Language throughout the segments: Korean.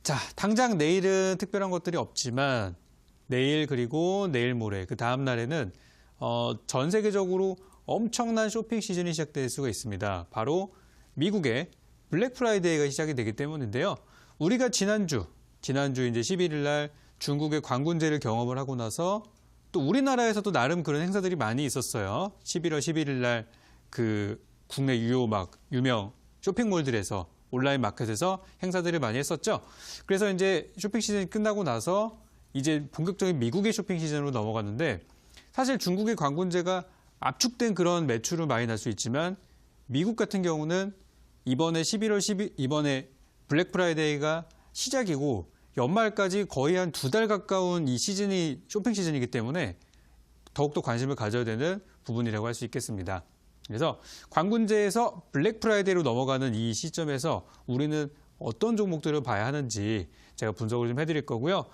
자, 당장 내일은 특별한 것들이 없지만 내일 그리고 내일 모레 그 다음 날에는 전 세계적으로 엄청난 쇼핑 시즌이 시작될 수가 있습니다. 바로 미국의 블랙 프라이데이가 시작이 되기 때문인데요. 우리가 지난주 이제 11일 날 중국의 광군제를 경험을 하고 나서 또 우리나라에서도 나름 그런 행사들이 많이 있었어요. 11월 11일 날 그 국내 유명 쇼핑몰들에서 온라인 마켓에서 행사들을 많이 했었죠. 그래서 이제 쇼핑 시즌이 끝나고 나서 이제 본격적인 미국의 쇼핑 시즌으로 넘어갔는데 사실 중국의 광군제가 압축된 그런 매출을 많이 날 수 있지만 미국 같은 경우는 이번에 이번에 블랙 프라이데이가 시작이고 연말까지 거의 한 2달 가까운 이 시즌이 쇼핑 시즌이기 때문에 더욱더 관심을 가져야 되는 부분이라고 할 수 있겠습니다. 그래서 광군제에서 블랙 프라이데이로 넘어가는 이 시점에서 우리는 어떤 종목들을 봐야 하는지 제가 분석을 좀 해드릴 거고요.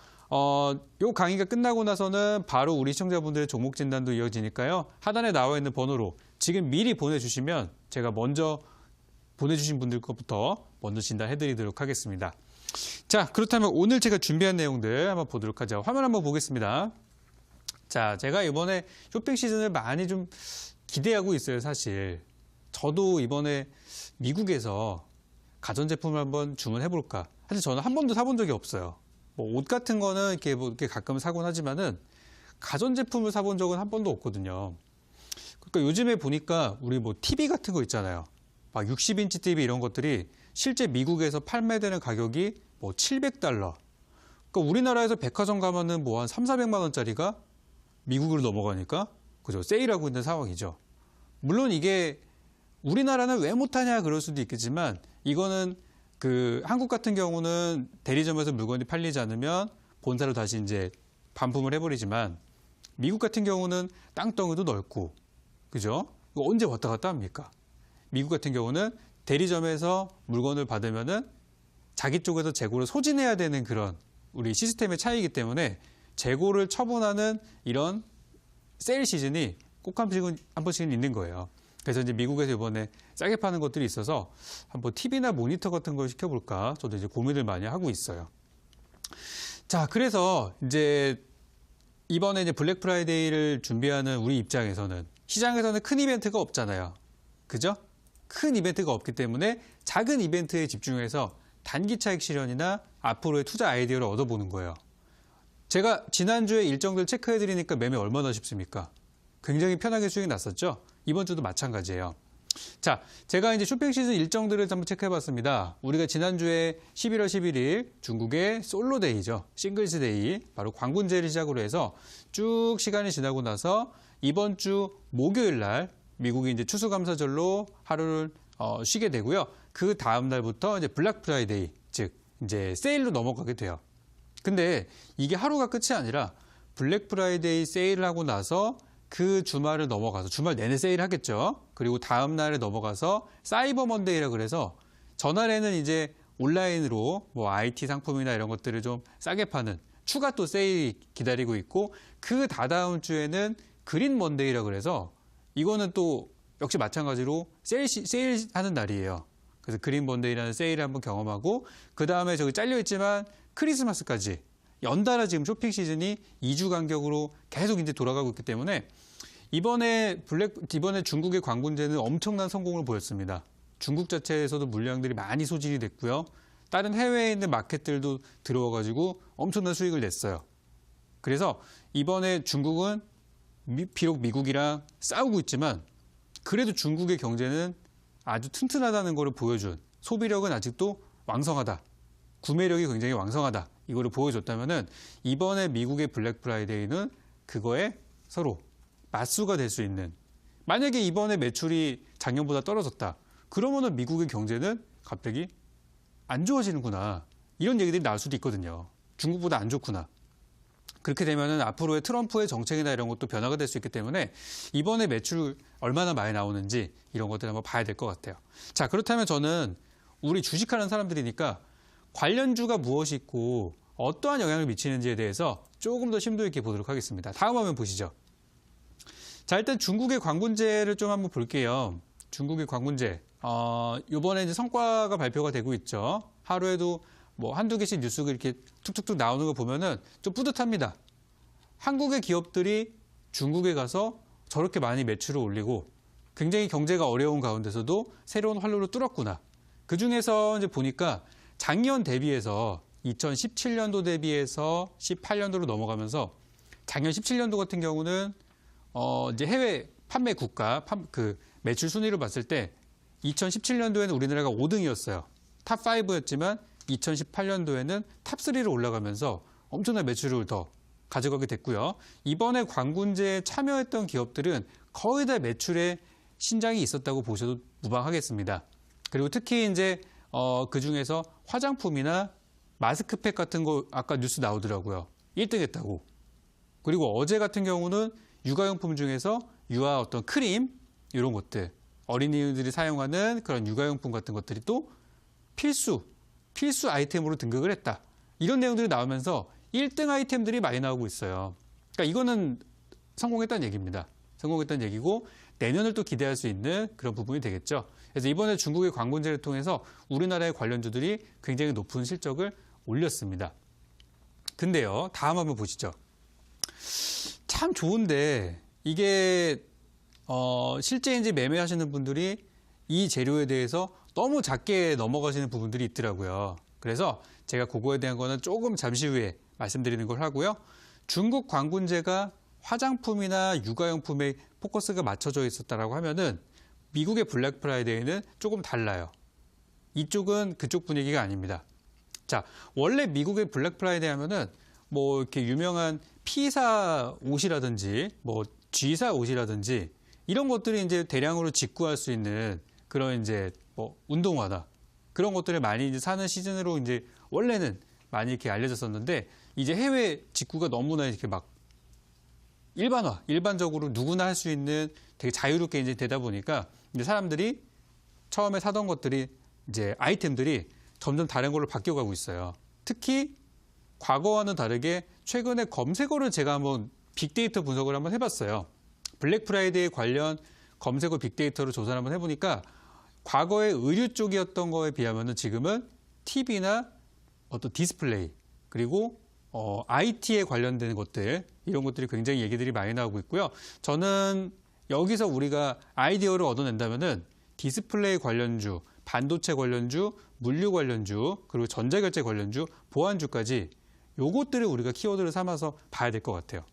요 강의가 끝나고 나서는 바로 우리 시청자분들의 종목 진단도 이어지니까요. 하단에 나와 있는 번호로 지금 미리 보내주시면 제가 먼저 보내주신 분들 것부터 먼저 진단해드리도록 하겠습니다. 자, 그렇다면 오늘 제가 준비한 내용들 한번 보도록 하죠. 화면 한번 보겠습니다. 자, 제가 이번에 쇼핑 시즌을 많이 좀 기대하고 있어요, 사실. 저도 이번에 미국에서 가전제품을 한번 주문해볼까. 사실 저는 한 번도 사본 적이 없어요. 뭐 옷 같은 거는 이렇게 가끔 사곤 하지만은 가전제품을 사본 적은 한 번도 없거든요. 그러니까 요즘에 보니까 우리 뭐 TV 같은 거 있잖아요. 막 60인치 TV 이런 것들이 실제 미국에서 판매되는 가격이 뭐 $700. 그러니까 우리나라에서 백화점 가면은 뭐 한 300~400만 원짜리가 미국으로 넘어가니까 그죠? 세일하고 있는 상황이죠. 물론 이게 우리나라는 왜 못하냐 그럴 수도 있겠지만 이거는 그 한국 같은 경우는 대리점에서 물건이 팔리지 않으면 본사로 다시 이제 반품을 해버리지만 미국 같은 경우는 땅덩이도 넓고 그죠? 이거 언제 왔다 갔다 합니까? 미국 같은 경우는 대리점에서 물건을 받으면은 자기 쪽에서 재고를 소진해야 되는 그런 우리 시스템의 차이이기 때문에 재고를 처분하는 이런 세일 시즌이 꼭 한 번씩은 있는 거예요. 그래서 이제 미국에서 이번에 싸게 파는 것들이 있어서 한번 TV나 모니터 같은 걸 시켜볼까 저도 이제 고민을 많이 하고 있어요. 자, 그래서 이제 이번에 이제 블랙 프라이데이를 준비하는 우리 입장에서는 시장에서는 큰 이벤트가 없잖아요. 그죠? 큰 이벤트가 없기 때문에 작은 이벤트에 집중해서 단기 차익 실현이나 앞으로의 투자 아이디어를 얻어보는 거예요. 제가 지난주에 일정들 체크해드리니까 매매 얼마나 쉽습니까? 굉장히 편하게 수익이 났었죠? 이번 주도 마찬가지예요. 자, 제가 이제 쇼핑 시즌 일정들을 한번 체크해봤습니다. 우리가 지난주에 11월 11일 중국의 솔로데이죠. 싱글스데이, 바로 광군제를 시작으로 해서 쭉 시간이 지나고 나서 이번 주 목요일 날 미국이 이제 추수감사절로 하루를 쉬게 되고요. 그 다음 날부터 이제 블랙 프라이데이, 즉 이제 세일로 넘어가게 돼요. 근데 이게 하루가 끝이 아니라 블랙 프라이데이 세일을 하고 나서 그 주말을 넘어가서 주말 내내 세일하겠죠. 그리고 다음 날에 넘어가서 사이버 먼데이라 그래서 전날에는 이제 온라인으로 뭐 IT 상품이나 이런 것들을 좀 싸게 파는 추가 또 세일이 기다리고 있고 그 다다음 주에는 그린 먼데이라 그래서 이거는 또 역시 마찬가지로 세일하는 날이에요. 그래서 그린 먼데이라는 세일을 한번 경험하고 그 다음에 저기 잘려있지만 크리스마스까지 연달아 지금 쇼핑 시즌이 2주 간격으로 계속 이제 돌아가고 있기 때문에 이번에 중국의 광군제는 엄청난 성공을 보였습니다. 중국 자체에서도 물량들이 많이 소진이 됐고요. 다른 해외에 있는 마켓들도 들어와가지고 엄청난 수익을 냈어요. 그래서 이번에 중국은 비록 미국이랑 싸우고 있지만 그래도 중국의 경제는 아주 튼튼하다는 것을 보여준 소비력은 아직도 왕성하다. 구매력이 굉장히 왕성하다. 이거를 보여줬다면은 이번에 미국의 블랙 프라이데이는 그거에 서로 맞수가 될 수 있는 만약에 이번에 매출이 작년보다 떨어졌다. 그러면은 미국의 경제는 갑자기 안 좋아지는구나. 이런 얘기들이 나올 수도 있거든요. 중국보다 안 좋구나. 그렇게 되면은 앞으로의 트럼프의 정책이나 이런 것도 변화가 될 수 있기 때문에 이번에 매출 얼마나 많이 나오는지 이런 것들 한번 봐야 될 것 같아요. 자, 그렇다면 저는 우리 주식하는 사람들이니까 관련주가 무엇이 있고 어떠한 영향을 미치는지에 대해서 조금 더 심도 있게 보도록 하겠습니다. 다음 화면 보시죠. 자, 일단 중국의 광군제를 좀 한번 볼게요. 중국의 광군제. 이번에 이제 성과가 발표가 되고 있죠. 하루에도 뭐 한두 개씩 뉴스가 이렇게 툭툭툭 나오는 거 보면은 좀 뿌듯합니다. 한국의 기업들이 중국에 가서 저렇게 많이 매출을 올리고 굉장히 경제가 어려운 가운데서도 새로운 활로를 뚫었구나. 그 중에서 이제 보니까 작년 대비해서 2017년도 대비해서 18년도로 넘어가면서 작년 17년도 같은 경우는 이제 해외 판매 국가 그 매출 순위로 봤을 때 2017년도에는 우리나라가 5등이었어요. 탑 5였지만 2018년도에는 탑 3로 올라가면서 엄청난 매출을 더 가져가게 됐고요. 이번에 광군제에 참여했던 기업들은 거의 다 매출에 신장이 있었다고 보셔도 무방하겠습니다. 그리고 특히 이제 그 중에서 화장품이나 마스크팩 같은 거 아까 뉴스 나오더라고요. 1등 했다고. 그리고 어제 같은 경우는 육아용품 중에서 유아 어떤 크림 이런 것들 어린이들이 사용하는 그런 육아용품 같은 것들이 또 필수 아이템으로 등극을 했다. 이런 내용들이 나오면서 1등 아이템들이 많이 나오고 있어요. 그러니까 이거는 성공했다는 얘기입니다. 성공했다는 얘기고 내년을 또 기대할 수 있는 그런 부분이 되겠죠. 그래서 이번에 중국의 광군제를 통해서 우리나라의 관련주들이 굉장히 높은 실적을 올렸습니다. 근데요, 다음 한번 보시죠. 참 좋은데 이게 실제 이제 매매하시는 분들이 이 재료에 대해서 너무 작게 넘어가시는 부분들이 있더라고요. 그래서 제가 그거에 대한 거는 조금 잠시 후에 말씀드리는 걸 하고요. 중국 광군제가 화장품이나 육아용품에 포커스가 맞춰져 있었다라고 하면은 미국의 블랙 프라이데이는 조금 달라요. 이쪽은 그쪽 분위기가 아닙니다. 자, 원래 미국의 블랙 프라이데이 하면은 뭐 이렇게 유명한 P사 옷이라든지 뭐 G사 옷이라든지 이런 것들이 이제 대량으로 직구할 수 있는 그런 이제 뭐 운동화나 그런 것들을 많이 이제 사는 시즌으로 이제 원래는 많이 이렇게 알려졌었는데 이제 해외 직구가 너무나 이렇게 막 일반적으로 누구나 할 수 있는 되게 자유롭게 이제 되다 보니까 이제 사람들이 처음에 사던 것들이 이제 아이템들이 점점 다른 걸로 바뀌어가고 있어요. 특히 과거와는 다르게 최근에 검색어를 제가 한번 빅데이터 분석을 한번 해봤어요. 블랙 프라이데이 관련 검색어 빅데이터로 조사를 한번 해보니까 과거에 의류 쪽이었던 거에 비하면은 지금은 TV나 어떤 디스플레이 그리고 IT에 관련된 것들 이런 것들이 굉장히 얘기들이 많이 나오고 있고요. 저는 여기서 우리가 아이디어를 얻어낸다면은 디스플레이 관련주, 반도체 관련주, 물류 관련주, 그리고 전자결제 관련주, 보안주까지 요것들을 우리가 키워드를 삼아서 봐야 될 것 같아요.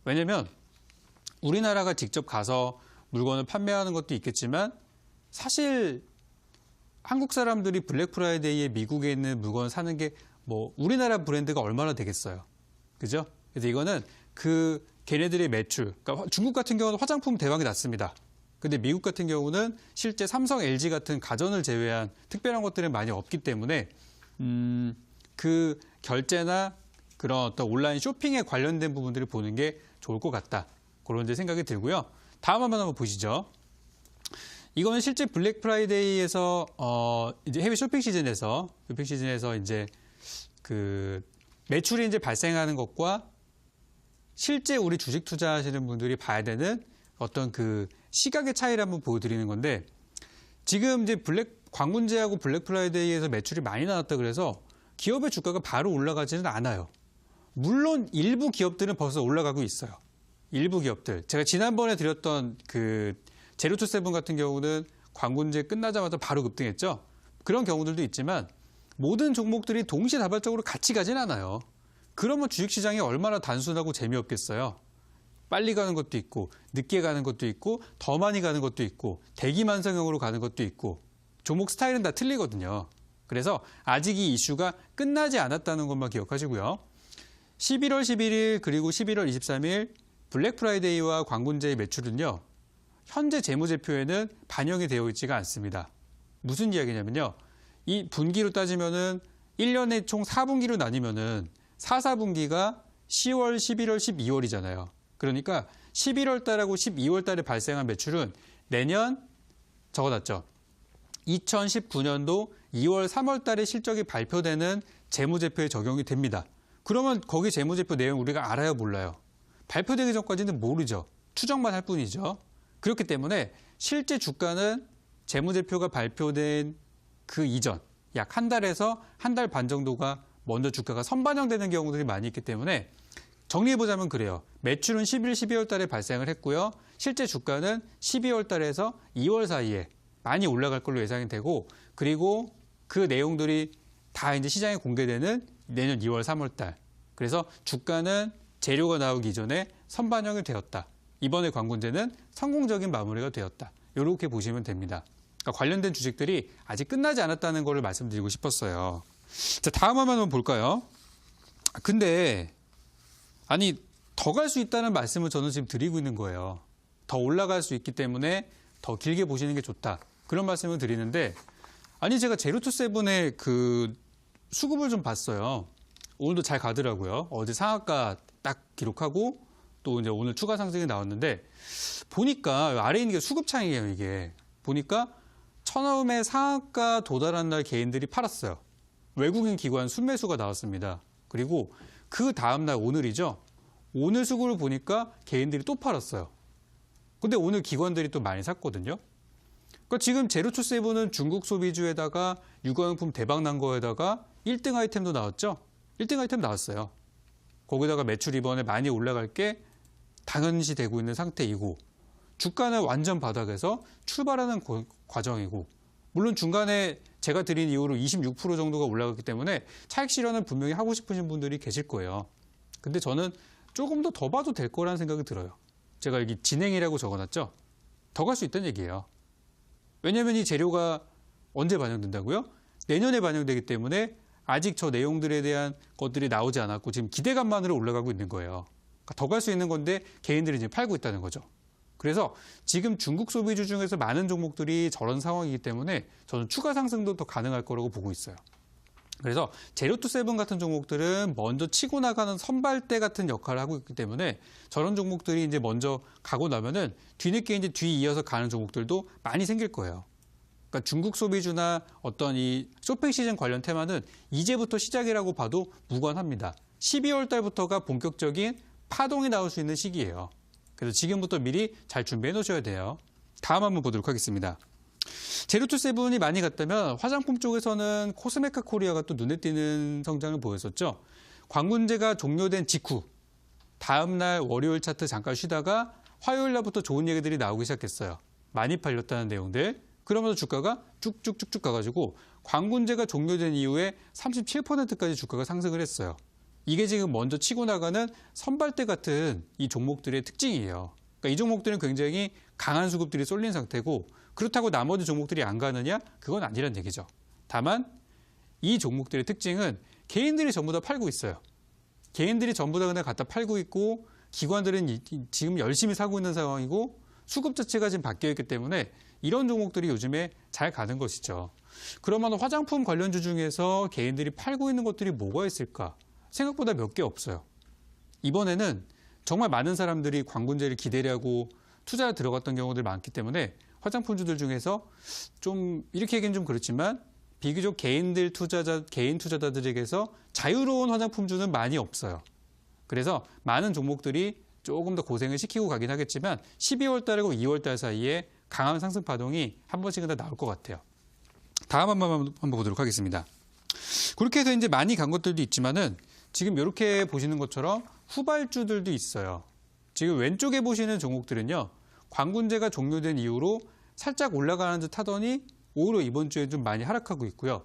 왜냐면 우리나라가 직접 가서 물건을 판매하는 것도 있겠지만 사실 한국 사람들이 블랙 프라이데이에 미국에 있는 물건을 사는 게 뭐 우리나라 브랜드가 얼마나 되겠어요. 그죠? 그래서 이거는 그 걔네들의 매출, 그러니까 중국 같은 경우는 화장품 대박이 났습니다. 근데 미국 같은 경우는 실제 삼성, LG 같은 가전을 제외한 특별한 것들은 많이 없기 때문에 그 결제나 그런 어떤 온라인 쇼핑에 관련된 부분들을 보는 게 좋을 것 같다. 그런 이제 생각이 들고요. 다음 한번 보시죠. 이거는 실제 블랙 프라이데이에서 이제 해외 쇼핑 시즌에서 이제 그 매출이 이제 발생하는 것과 실제 우리 주식 투자하시는 분들이 봐야 되는 어떤 그 시각의 차이를 한번 보여드리는 건데 지금 이제 광군제하고 블랙 프라이데이에서 매출이 많이 나왔다 그래서 기업의 주가가 바로 올라가지는 않아요. 물론 일부 기업들은 벌써 올라가고 있어요. 일부 기업들. 제가 지난번에 드렸던 그 제로투세븐 같은 경우는 광군제 끝나자마자 바로 급등했죠. 그런 경우들도 있지만 모든 종목들이 동시다발적으로 같이 가진 않아요. 그러면 주식시장이 얼마나 단순하고 재미없겠어요. 빨리 가는 것도 있고 늦게 가는 것도 있고 더 많이 가는 것도 있고 대기만성형으로 가는 것도 있고 종목 스타일은 다 틀리거든요. 그래서 아직 이 이슈가 끝나지 않았다는 것만 기억하시고요. 11월 11일 그리고 11월 23일 블랙 프라이데이와 광군제의 매출은요. 현재 재무제표에는 반영이 되어 있지가 않습니다. 무슨 이야기냐면요. 이 분기로 따지면은 1년에 총 4분기로 나뉘면은 4분기가 10월, 11월, 12월이잖아요. 그러니까 11월 달하고 12월 달에 발생한 매출은 내년 적어놨죠. 2019년도 2월, 3월 달에 실적이 발표되는 재무제표에 적용이 됩니다. 그러면 거기 재무제표 내용 우리가 알아요, 몰라요? 발표되기 전까지는 모르죠. 추정만 할 뿐이죠. 그렇기 때문에 실제 주가는 재무제표가 발표된 그 이전, 약 한 달에서 한 달 반 정도가 먼저 주가가 선반영되는 경우들이 많이 있기 때문에 정리해보자면 그래요. 매출은 11, 12월 달에 발생을 했고요. 실제 주가는 12월 달에서 2월 사이에 많이 올라갈 걸로 예상이 되고, 그리고 그 내용들이 다 이제 시장에 공개되는 내년 2월, 3월 달. 그래서 주가는 재료가 나오기 전에 선반영이 되었다. 이번에 광군제는 성공적인 마무리가 되었다. 이렇게 보시면 됩니다. 그러니까 관련된 주식들이 아직 끝나지 않았다는 걸 말씀드리고 싶었어요. 자, 다음 화면 한번 볼까요? 근데 아니 더 갈 수 있다는 말씀을 저는 지금 드리고 있는 거예요. 더 올라갈 수 있기 때문에 더 길게 보시는 게 좋다. 그런 말씀을 드리는데, 아니 제가 제로투세븐의 그 수급을 좀 봤어요. 오늘도 잘 가더라고요. 어제 상한가 딱 기록하고 또 이제 오늘 추가 상승이 나왔는데, 보니까 아래에 있는 게 수급창이에요. 이게 보니까 처음에 상한가 도달한 날 개인들이 팔았어요. 외국인 기관 순매수가 나왔습니다. 그리고 그 다음 날 오늘이죠. 오늘 수급을 보니까 개인들이 또 팔았어요. 근데 오늘 기관들이 또 많이 샀거든요. 그러니까 지금 제로투세븐은 중국 소비주에다가 육아용품 대박 난 거에다가 1등 아이템도 나왔죠. 1등 아이템 나왔어요. 거기다가 매출 이번에 많이 올라갈 게 당연시 되고 있는 상태이고, 주가는 완전 바닥에서 출발하는 과정이고, 물론 중간에 제가 드린 이후로 26% 정도가 올라갔기 때문에 차익 실현은 분명히 하고 싶으신 분들이 계실 거예요. 근데 저는 조금 더 봐도 될 거라는 생각이 들어요. 제가 여기 진행이라고 적어놨죠. 더 갈 수 있다는 얘기예요. 왜냐하면 이 재료가 언제 반영된다고요? 내년에 반영되기 때문에 아직 저 내용들에 대한 것들이 나오지 않았고 지금 기대감만으로 올라가고 있는 거예요. 그러니까 더 갈 수 있는 건데 개인들이 지금 팔고 있다는 거죠. 그래서 지금 중국 소비주 중에서 많은 종목들이 저런 상황이기 때문에 저는 추가 상승도 더 가능할 거라고 보고 있어요. 그래서 제로투세븐 같은 종목들은 먼저 치고 나가는 선발대 같은 역할을 하고 있기 때문에 저런 종목들이 이제 먼저 가고 나면은 뒤늦게 이제 뒤이어서 가는 종목들도 많이 생길 거예요. 그러니까 중국 소비주나 어떤 이 쇼핑 시즌 관련 테마는 이제부터 시작이라고 봐도 무관합니다. 12월 달부터가 본격적인 파동이 나올 수 있는 시기예요. 그래서 지금부터 미리 잘 준비해 놓으셔야 돼요. 다음 한번 보도록 하겠습니다. 제로투세븐이 많이 갔다면 화장품 쪽에서는 코스메카 코리아가 또 눈에 띄는 성장을 보였었죠. 광군제가 종료된 직후 다음 날 월요일 차트 잠깐 쉬다가 화요일 날부터 좋은 얘기들이 나오기 시작했어요. 많이 팔렸다는 내용들. 그러면서 주가가 쭉쭉쭉쭉 가가지고 광군제가 종료된 이후에 37%까지 주가가 상승을 했어요. 이게 지금 먼저 치고 나가는 선발대 같은 이 종목들의 특징이에요. 그러니까 이 종목들은 굉장히 강한 수급들이 쏠린 상태고, 그렇다고 나머지 종목들이 안 가느냐? 그건 아니란 얘기죠. 다만 이 종목들의 특징은 개인들이 전부 다 팔고 있어요. 개인들이 전부 다 그냥 갖다 팔고 있고, 기관들은 지금 열심히 사고 있는 상황이고, 수급 자체가 지금 바뀌어 있기 때문에 이런 종목들이 요즘에 잘 가는 것이죠. 그러면 화장품 관련주 중에서 개인들이 팔고 있는 것들이 뭐가 있을까? 생각보다 몇 개 없어요. 이번에는 정말 많은 사람들이 광군제를 기대하고 투자에 들어갔던 경우들이 많기 때문에 화장품주들 중에서 좀 이렇게 얘기는 좀 그렇지만 비교적 개인 투자자들에게서 자유로운 화장품주는 많이 없어요. 그래서 많은 종목들이 조금 더 고생을 시키고 가긴 하겠지만 12월 달하고 2월 달 사이에 강한 상승 파동이 한 번씩은 다 나올 것 같아요. 다음 한번 보도록 하겠습니다. 그렇게 해서 이제 많이 간 것들도 있지만은 지금 이렇게 보시는 것처럼 후발주들도 있어요. 지금 왼쪽에 보시는 종목들은요, 광군제가 종료된 이후로 살짝 올라가는 듯 하더니 오히려 이번 주에 좀 많이 하락하고 있고요.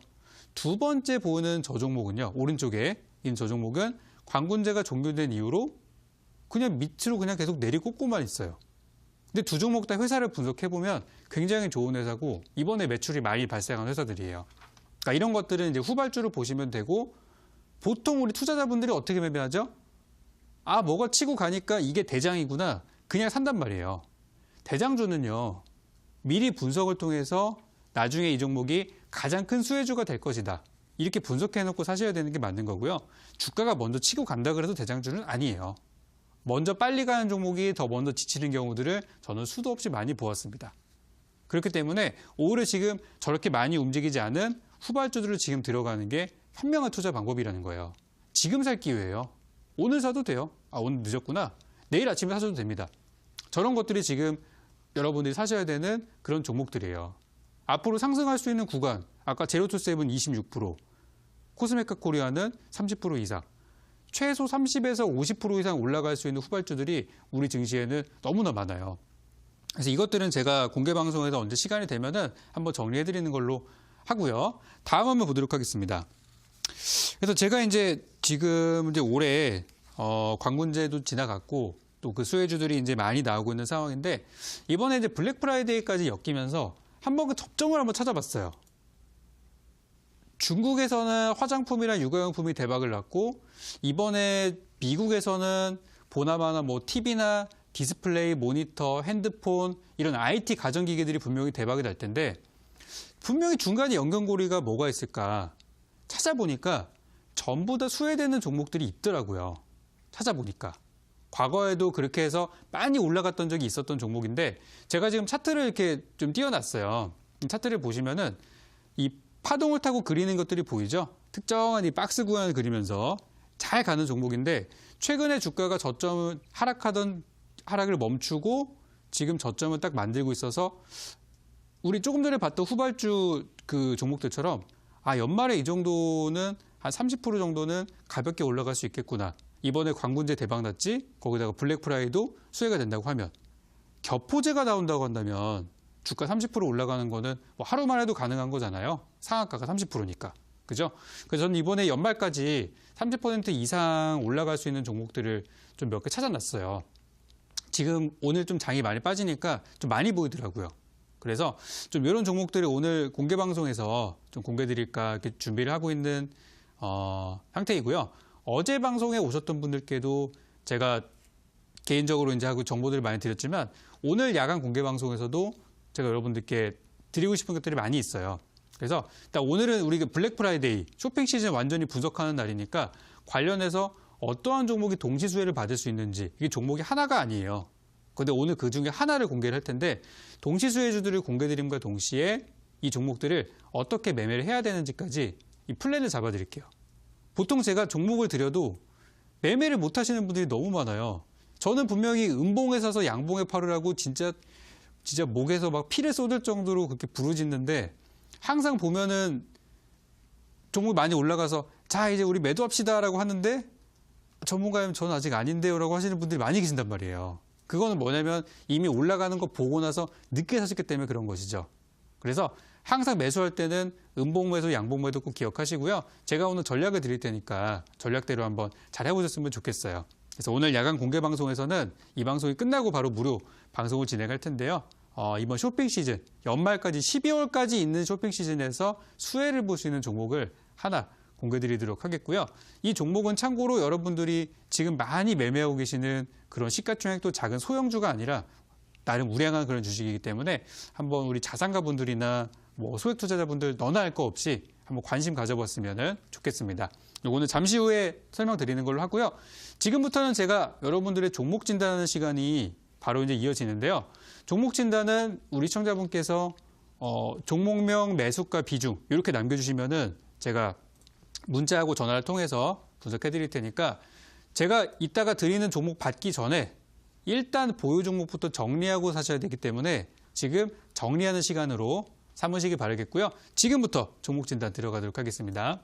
두 번째 보는 저 종목은요, 오른쪽에 있는 저 종목은 광군제가 종료된 이후로 그냥 밑으로 그냥 계속 내리꽂고만 있어요. 근데 두 종목 다 회사를 분석해보면 굉장히 좋은 회사고 이번에 매출이 많이 발생한 회사들이에요. 그러니까 이런 것들은 이제 후발주를 보시면 되고, 보통 우리 투자자분들이 어떻게 매매하죠? 아, 뭐가 치고 가니까 이게 대장이구나. 그냥 산단 말이에요. 대장주는요, 미리 분석을 통해서 나중에 이 종목이 가장 큰 수혜주가 될 것이다. 이렇게 분석해놓고 사셔야 되는 게 맞는 거고요. 주가가 먼저 치고 간다 그래도 대장주는 아니에요. 먼저 빨리 가는 종목이 더 먼저 지치는 경우들을 저는 수도 없이 많이 보았습니다. 그렇기 때문에 오히려 지금 저렇게 많이 움직이지 않은 후발주들을 지금 들어가는 게 현명한 투자 방법이라는 거예요. 지금 살 기회예요. 오늘 사도 돼요. 아, 오늘 늦었구나. 내일 아침에 사셔도 됩니다. 저런 것들이 지금 여러분들이 사셔야 되는 그런 종목들이에요. 앞으로 상승할 수 있는 구간, 아까 제로투세븐 26%, 코스메카 코리아는 30% 이상, 최소 30에서 50% 이상 올라갈 수 있는 후발주들이 우리 증시에는 너무나 많아요. 그래서 이것들은 제가 공개 방송에서 언제 시간이 되면은 한번 정리해 드리는 걸로 하고요. 다음 한번 보도록 하겠습니다. 그래서 제가 지금 올해 관군제도 지나갔고 또 그 수혜주들이 이제 많이 나오고 있는 상황인데 이번에 이제 블랙 프라이데이까지 엮이면서 한번 그 접종을 한번 찾아봤어요. 중국에서는 화장품이나 육아용품이 대박을 났고 이번에 미국에서는 보나마나 뭐 TV나 디스플레이, 모니터, 핸드폰 이런 IT 가전기기들이 분명히 대박이 날 텐데 분명히 중간에 연결고리가 뭐가 있을까 찾아보니까 전부 다 수혜되는 종목들이 있더라고요. 찾아보니까. 과거에도 그렇게 해서 많이 올라갔던 적이 있었던 종목인데 제가 지금 차트를 이렇게 좀 띄워놨어요. 이 차트를 보시면은 이 파동을 타고 그리는 것들이 보이죠? 특정한 이 박스 구간을 그리면서 잘 가는 종목인데 최근에 주가가 저점을 하락하던 하락을 멈추고 지금 저점을 딱 만들고 있어서 우리 조금 전에 봤던 후발주 그 종목들처럼 연말에 이 정도는 한 30% 정도는 가볍게 올라갈 수 있겠구나. 이번에 광군제 대박 났지? 거기다가 블랙 프라이도 수혜가 된다고 하면 겹호재가 나온다고 한다면 주가 30% 올라가는 거는 뭐 하루만 해도 가능한 거잖아요. 상한가가 30%니까. 그죠? 그래서 저는 이번에 연말까지 30% 이상 올라갈 수 있는 종목들을 좀 몇 개 찾아놨어요. 지금 오늘 좀 장이 많이 빠지니까 좀 많이 보이더라고요. 그래서 좀 이런 종목들을 오늘 공개 방송에서 좀 공개 드릴까 이렇게 준비를 하고 있는 상태이고요. 어제 방송에 오셨던 분들께도 제가 개인적으로 이제 하고 정보들을 많이 드렸지만 오늘 야간 공개 방송에서도 제가 여러분들께 드리고 싶은 것들이 많이 있어요. 그래서 일단 오늘은 우리 블랙 프라이데이 쇼핑 시즌 완전히 분석하는 날이니까 관련해서 어떠한 종목이 동시 수혜를 받을 수 있는지 이게 종목이 하나가 아니에요. 근데 오늘 그 중에 하나를 공개를 할 텐데 동시 수혜주들을 공개 드림과 동시에 이 종목들을 어떻게 매매를 해야 되는지까지 이 플랜을 잡아 드릴게요. 보통 제가 종목을 드려도 매매를 못 하시는 분들이 너무 많아요. 저는 분명히 음봉에 사서 양봉에 팔으라고 진짜 목에서 막 피를 쏟을 정도로 그렇게 부르짖는데 항상 보면은 종목이 많이 올라가서 자 이제 우리 매도합시다라고 하는데 전문가님 저는 아직 아닌데요라고 하시는 분들이 많이 계신단 말이에요. 그거는 뭐냐면 이미 올라가는 거 보고 나서 늦게 사셨기 때문에 그런 것이죠. 그래서 항상 매수할 때는 음봉 매수, 양봉 매도 꼭 기억하시고요. 제가 오늘 전략을 드릴 테니까 전략대로 한번 잘 해보셨으면 좋겠어요. 그래서 오늘 야간 공개 방송에서는 이 방송이 끝나고 바로 무료 방송을 진행할 텐데요. 이번 쇼핑 시즌, 연말까지 12월까지 있는 쇼핑 시즌에서 수혜를 볼 수 있는 종목을 하나 공개드리도록 하겠고요. 이 종목은 참고로 여러분들이 지금 많이 매매하고 계시는 그런 시가총액도 작은 소형주가 아니라 나름 우량한 그런 주식이기 때문에 한번 우리 자산가 분들이나 뭐 소액 투자자분들 너나 할 거 없이 한번 관심 가져봤으면 좋겠습니다. 요거는 잠시 후에 설명드리는 걸로 하고요. 지금부터는 제가 여러분들의 종목 진단하는 시간이 바로 이제 이어지는데요. 종목 진단은 우리 시청자분께서 종목명, 매수가, 비중 이렇게 남겨주시면은 제가 문자하고 전화를 통해서 분석해 드릴 테니까 제가 이따가 드리는 종목 받기 전에 일단 보유 종목부터 정리하고 사셔야 되기 때문에 지금 정리하는 시간으로 삼으시기 바라겠고요. 지금부터 종목 진단 들어가도록 하겠습니다.